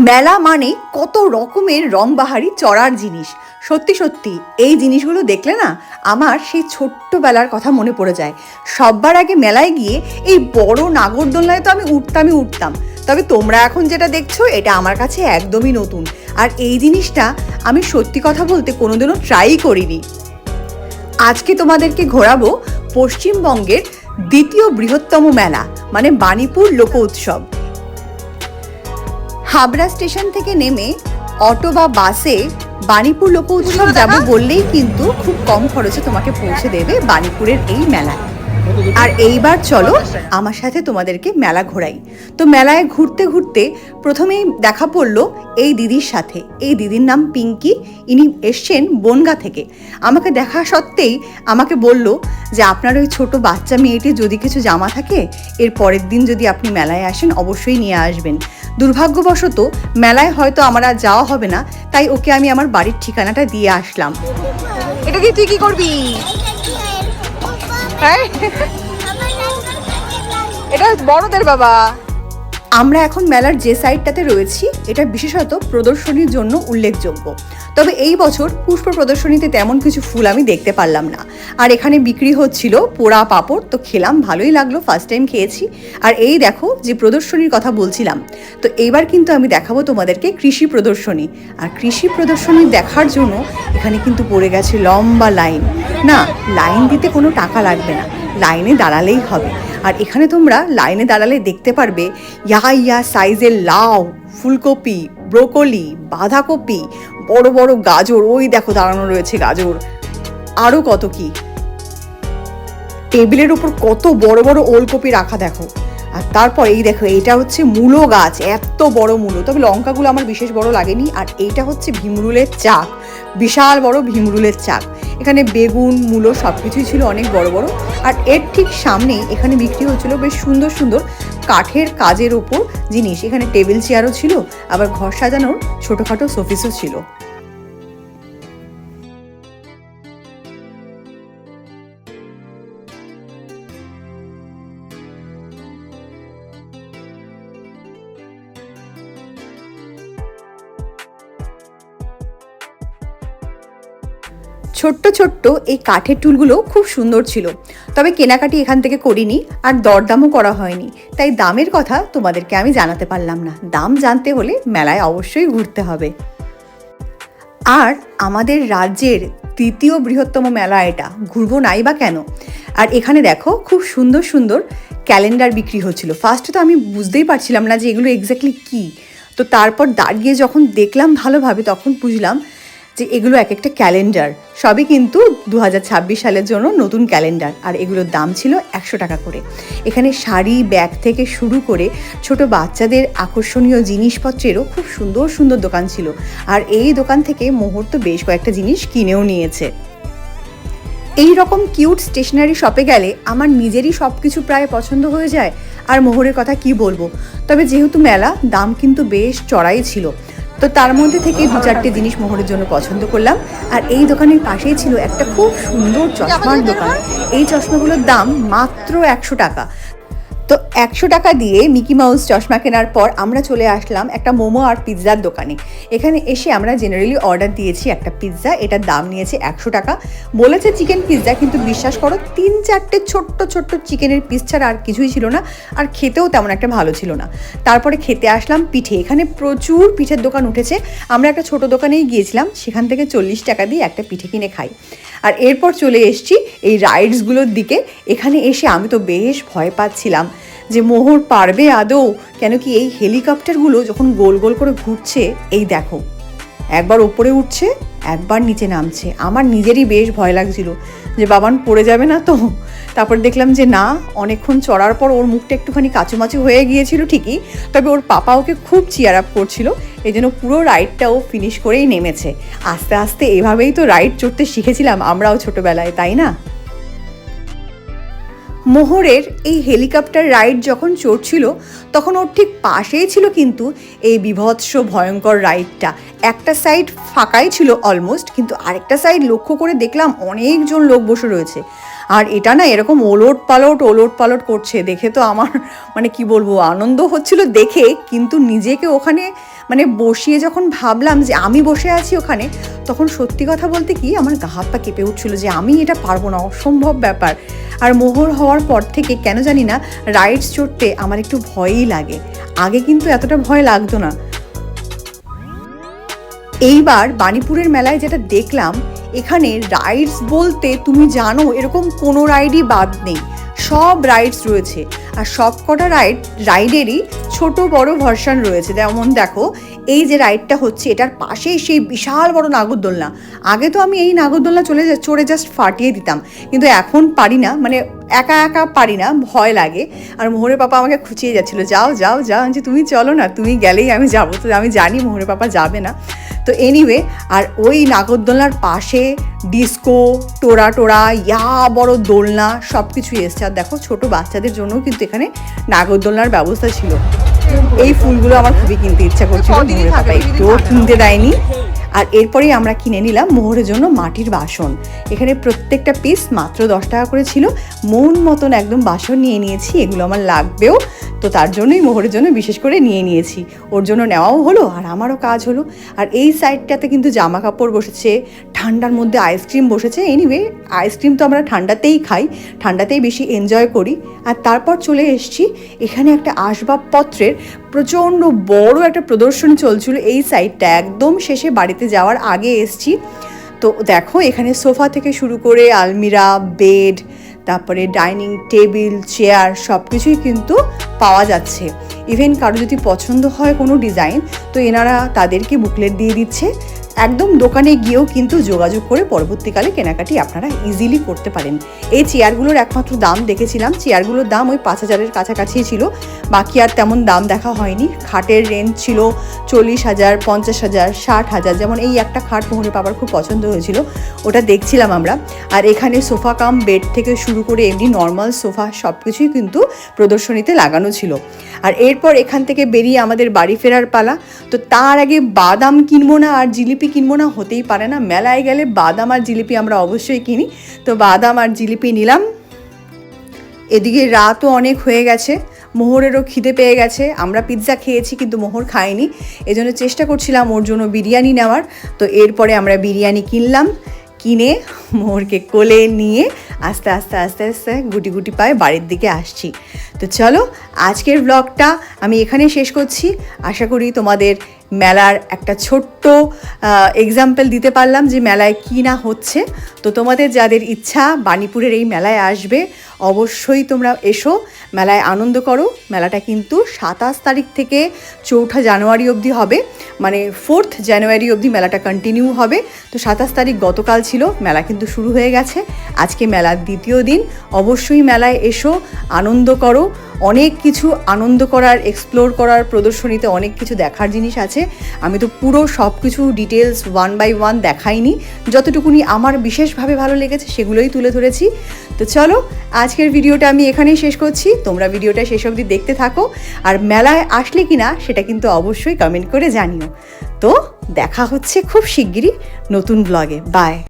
মেলা মানে কত রকমের রংবাহারি চড়ার জিনিস। সত্যি সত্যি এই জিনিসগুলো দেখলে না আমার সেই ছোট্টবেলার কথা মনে পড়ে যায়। সববার আগে মেলায় গিয়ে এই বড় নাগরদোলনায় তো আমি উঠতাম। তবে তোমরা এখন যেটা দেখছো এটা আমার কাছে একদমই নতুন, আর এই জিনিসটা আমি সত্যি কথা বলতে কোনোদিনও ট্রাই করিনি। আজকে তোমাদেরকে ঘোরাবো পশ্চিমবঙ্গের দ্বিতীয় বৃহত্তম মেলা, মানে বাণীপুর লোক উৎসব। হাবড়া স্টেশন থেকে নেমে অটো বা বাসে বাণীপুর লোক উৎসব যাবো বললেই কিন্তু খুব কম খরচে তোমাকে পৌঁছে দেবে বাণীপুরের এই মেলায়। আর এইবার চলো আমার সাথে তোমাদেরকে মেলা ঘোরাই। তো মেলায় ঘুরতে ঘুরতে প্রথমেই দেখা পড়লো এই দিদির সাথে। এই দিদির নাম পিঙ্কি, ইনি এসছেন বনগা থেকে। আমাকে দেখা সত্ত্বেই আমাকে বলল যে আপনার ওই ছোট বাচ্চা মেয়েটির যদি কিছু জামা থাকে এর পরের দিন যদি আপনি মেলায় আসেন অবশ্যই নিয়ে আসবেন। দুর্ভাগ্যবশত মেলায় হয়তো আমার আর যাওয়া হবে না, তাই ওকে আমি আমার বাড়ির ঠিকানাটা দিয়ে আসলাম। এটা দিয়ে তুই কি করবি? এটা বড়দের বাবা। আমরা এখন মেলার যে সাইডটাতে রয়েছি এটা বিশেষত প্রদর্শনীর জন্য উল্লেখযোগ্য। তবে এই বছর পুষ্প প্রদর্শনীতে তেমন কিছু ফুল আমি দেখতে পারলাম না। আর এখানে বিক্রি হচ্ছিল পোড়া পাঁপড়, তো খেলাম, ভালোই লাগলো, ফার্স্ট টাইম খেয়েছি। আর এই দেখো যে প্রদর্শনীর কথা বলছিলাম, তো এইবার কিন্তু আমি দেখাবো তোমাদেরকে কৃষি প্রদর্শনী। আর কৃষি প্রদর্শনী দেখার জন্য এখানে কিন্তু পড়ে গেছে লম্বা লাইন। না, লাইন দিতে কোনো টাকা লাগবে না, লাইনে দাঁড়ালেই হবে। আর এখানে তোমরা লাইনে দাঁড়ালে দেখতে পারবে ইয়া সাইজের লাউ, ফুলকপি, ব্রোকলি, বাঁধাকপি, বড় বড় গাজর, ওই দেখো দাঁড়ানো রয়েছে গাজর, আরও কত কি। টেবিলের উপর কত বড় বড় ওলকপি রাখা দেখো। আর তারপর এই দেখো এটা হচ্ছে মূলো গাছ, এত বড় মূলো, তবে লঙ্কাগুলো আমার বিশেষ বড় লাগেনি। আর এইটা হচ্ছে ভীমরুলের চাক, বিশাল বড় ভীমরুলের চাক। এখানে বেগুন, মূলো সব কিছুই ছিল অনেক বড় বড়। আর এর ঠিক সামনেই এখানে বিক্রি হচ্ছিল বেশ সুন্দর সুন্দর কাঠের কাজের ওপর জিনিস। এখানে টেবিল চেয়ারও ছিল, আবার ঘর সাজানোর ছোটোখাটো শোপিসও ছিল। ছোট্ট ছোট্ট এই কাঠের টুলগুলো খুব সুন্দর ছিল, তবে কেনাকাটি এখান থেকে করিনি, আর দরদামও করা হয়নি, তাই দামের কথা তোমাদেরকে আমি জানাতে পারলাম না। দাম জানতে হলে মেলায় অবশ্যই ঘুরতে হবে। আর আমাদের রাজ্যের তৃতীয় বৃহত্তম মেলা এটা, ঘুরবো নাই বা কেন। আর এখানে দেখো খুব সুন্দর সুন্দর ক্যালেন্ডার বিক্রি হচ্ছিল। ফার্স্টে তো আমি বুঝতেই পারছিলাম না যে এগুলো এক্স্যাক্টলি কী। তো তারপর দাঁড়িয়ে যখন দেখলাম ভালোভাবে তখন বুঝলাম যে এগুলো এক একটা ক্যালেন্ডার, সবই কিন্তু 2026 সালের জন্য নতুন ক্যালেন্ডার। আর এগুলোর দাম ছিল 100 টাকা করে। এখানে শাড়ি, ব্যাগ থেকে শুরু করে ছোট বাচ্চাদের আকর্ষণীয় জিনিসপত্রেরও খুব সুন্দর সুন্দর দোকান ছিল। আর এই দোকান থেকে মোহর তো বেশ কয়েকটা জিনিস কিনেও নিয়েছে। এই রকম কিউট স্টেশনারি শপে গেলে আমার নিজেরই সব কিছু প্রায় পছন্দ হয়ে যায়, আর মোহরের কথা কি বলবো। তবে যেহেতু মেলা, দাম কিন্তু বেশ চড়াই ছিল, তো তার মধ্যে থেকে 2-4টে জিনিস মোহরের জন্য পছন্দ করলাম। আর এই দোকানের পাশেই ছিল একটা খুব সুন্দর চশমার দোকান। এই চশমাগুলোর দাম মাত্র 100 টাকা। তো 100 টাকা দিয়ে মিকি মাউস চশমা কেনার পর আমরা চলে আসলাম একটা মোমো আর পিৎজার দোকানে। এখানে এসে আমরা জেনারেলি অর্ডার দিয়েছি একটা পিৎজা, এটার দাম নিয়েছে 100 টাকা। বলেছে চিকেন পিৎজা, কিন্তু বিশ্বাস করো 3-4টে ছোট্ট ছোট্ট চিকেনের পিস ছাড়া আর কিছুই ছিল না, আর খেতেও তেমন একটা ভালো ছিল না। তারপরে খেতে আসলাম পিঠে। এখানে প্রচুর পিঠের দোকান উঠেছে। আমরা একটা ছোট দোকানেই গিয়েছিলাম, সেখান থেকে 40 টাকা দিয়ে একটা পিঠে কিনে খাই। আর এরপর চলে এসেছি এই রাইডসগুলোর দিকে। এখানে এসে আমি তো বেশ ভয় পাচ্ছিলাম যে মোহর পারবে আদৌ, কেন কি এই হেলিকপ্টারগুলো যখন গোল গোল করে ঘুরছে, এই দেখো একবার ওপরে উঠছে একবার নিচে নামছে। আমার নিজেরই বেশ ভয় লাগছিল যে বাবান পড়ে যাবে না তো। তারপর দেখলাম যে না, অনেকক্ষণ চড়ার পর ওর মুখটা একটুখানি কাচুমাচু হয়ে গিয়েছিল ঠিকই, তবে ওর পাপা ওকে খুব চিয়ার আপ করছিল, এই জন্য পুরো রাইডটাও ফিনিশ করেই নেমেছে। আস্তে আস্তে এভাবেই তো রাইড চড়তে শিখেছিলাম আমরাও ছোটোবেলায়, তাই না? মোহরের এই হেলিকপ্টার রাইড যখন চড়ছিল তখন ওর ঠিক পাশেই ছিল কিন্তু এই বিভৎস ভয়ঙ্কর রাইডটা। একটা সাইড ফাঁকাই ছিল অলমোস্ট, কিন্তু আরেকটা সাইড লক্ষ্য করে দেখলাম অনেকজন লোক বসে রয়েছে। আর এটা না এরকম ওলট পালট করছে দেখে তো আমার মানে কি বলবো, আনন্দ হচ্ছিল দেখে, কিন্তু নিজেকে ওখানে মানে বসিয়ে যখন ভাবলাম যে আমি বসে আছি ওখানে, তখন সত্যি কথা বলতে কি আমার গা হাত পা কেঁপে উঠছিল যে আমি এটা পারবো না, অসম্ভব ব্যাপার। আর মোহর হওয়ার পর থেকে কেন জানি না রাইডস চড়তে আমার একটু ভয়ই লাগে, আগে কিন্তু এতটা ভয় লাগতো না। এইবার বাণীপুরের মেলায় যেটা দেখলাম, এখানে রাইডস বলতে তুমি জানো এরকম কোনো রাইডই বাদ নেই, সব রাইডস রয়েছে। আর সব কটা রাইডেরই ছোট বড় ভার্সন রয়েছে। যেমন দেখো, এই যে রাইডটা হচ্ছে এটার পাশেই সেই বিশাল বড় নাগরদোলনা। আগে তো আমি এই নাগরদোলনা চড়ে জাস্ট ফাটিয়ে দিতাম, কিন্তু এখন পারি না, মানে একা একা পারি না, ভয় লাগে। আর মোহরের পাপা আমাকে খুঁচিয়ে যাচ্ছিলো, যাও যাও যাও, যে তুমি চলো না, তুমি গেলেই আমি যাবো। তো আমি জানি মোহরের পাপা যাবে না। তো এনিওয়ে, আর ওই নাগরদোলনার পাশে ডিস্কো, টোরা ইয়া বড় দোলনা সব কিছুই এসছে। আর দেখো, ছোট বাচ্চাদের জন্যও কিন্তু এখানে নাগরদোলনার ব্যবস্থা ছিল। এই ফুলগুলো আমার খুবই কিনতে ইচ্ছা করছিল, মোহরের পাপা একটুও কিনতে দেয়নি। আর এরপরেই আমরা কিনে নিলাম মোহরের জন্য মাটির বাসন। এখানে প্রত্যেকটা পিস মাত্র 10 টাকা করে ছিল। মন মতন একদম বাসন নিয়ে নিয়েছি, এগুলো আমার লাগবেও, তো তার জন্যই মোহরের জন্য বিশেষ করে নিয়ে নিয়েছি। ওর জন্য নেওয়াও হলো আর আমারও কাজ হলো। আর এই সাইডটাতে কিন্তু জামা কাপড় বসেছে, ঠান্ডার মধ্যে আইসক্রিম বসেছে। এনিওয়ে, আইসক্রিম তো আমরা ঠান্ডাতেই খাই, ঠান্ডাতেই বেশি এনজয় করি। আর তারপর চলে এসেছি এখানে একটা আসবাবপত্রের প্রচণ্ড বড় একটা প্রদর্শনী চলছিল এই সাইডটা, একদম শেষে বাড়িতে যাওয়ার আগে এসছি। তো দেখো, এখানে সোফা থেকে শুরু করে আলমিরা, বেড, তারপরে ডাইনিং টেবিল, চেয়ার সব কিছুই কিন্তু পাওয়া যাচ্ছে। ইভেন কারো যদি পছন্দ হয় কোনো ডিজাইন, তো এনারা তাদেরকে বুকলেট দিয়ে দিচ্ছে। একদম দোকানে গিয়েও কিন্তু যোগাযোগ করে পরবর্তীকালে কেনাকাটি আপনারা ইজিলি করতে পারেন। এই চেয়ারগুলোর একমাত্র দাম দেখেছিলাম, চেয়ারগুলোর দাম ওই 5,000-এর কাছাকাছি ছিল, বাকি আর তেমন দাম দেখা হয়নি। খাটের রেঞ্জ ছিল 40,000, 50,000, 60,000। যেমন এই একটা খাট মোহরের পাপার খুব পছন্দ হয়েছিল, ওটা দেখছিলাম আমরা। আর এখানে সোফা কাম বেড থেকে শুরু করে এমনি নর্মাল সোফা সব কিছুই কিন্তু প্রদর্শনীতে লাগানো ছিল। আর এরপর এখান থেকে বেরিয়ে আমাদের বাড়ি ফেরার পালা। তো তার আগে বাদাম কিনবো না আর জিলিপি কিনবো না, হতেই পারে না। মেলায় গেলে বাদাম আর জিলিপি আমরা অবশ্যই কিনি। তো বাদাম আর জিলিপি নিলাম। এদিকে রাতও অনেক হয়ে গেছে, মোহরেরও খিদে পেয়ে গেছে। আমরা পিৎজা খেয়েছি কিন্তু মোহর খায়নি, এজন্য চেষ্টা করছিলাম ওর জন্য বিরিয়ানি নেওয়ার। তো এরপরে আমরা বিরিয়ানি কিনলাম, কিনে মোহরকে কোলে নিয়ে আস্তে আস্তে আস্তে আস্তে গুটি গুটি পায়ে বাড়ির দিকে আসছি। তো চলো, আজকের ব্লগটা আমি এখানে শেষ করছি। আশা করি তোমাদের মেলার একটা ছোট্ট এক্সাম্পল দিতে পারলাম যে মেলায় কী না হচ্ছে। তো তোমাদের যাদের ইচ্ছা বাণীপুরের এই মেলায় আসবে, অবশ্যই তোমরা এসো, মেলায় আনন্দ করো। মেলাটা কিন্তু 27 তারিখ থেকে 4 জানুয়ারি অবধি হবে, মানে 4 জানুয়ারি অবধি মেলাটা কন্টিনিউ হবে। তো 27 তারিখ গতকাল ছিল, মেলা কিন্তু শুরু হয়ে গেছে, আজকে মেলার দ্বিতীয় দিন। অবশ্যই মেলায় এসো, আনন্দ করো। অনেক কিছু আনন্দ করার, এক্সপ্লোর করার, প্রদর্শনীতে অনেক কিছু দেখার জিনিস আছে। আমি তো পুরো সব কিছু ডিটেলস 1 by 1 দেখাইনি, যতটুকুনি আমার বিশেষভাবে ভালো লেগেছে সেগুলোই তুলে ধরেছি। তো চলো, আজকের ভিডিওটা আমি এখানেই শেষ করছি। তোমরা ভিডিওটা শেষ অবধি দেখতে থাকো, আর মেলায় আসলে কি না সেটা কিন্তু অবশ্যই কমেন্ট করে জানিও। তো দেখা হচ্ছে খুব শিগগিরই নতুন ব্লগে। বাই।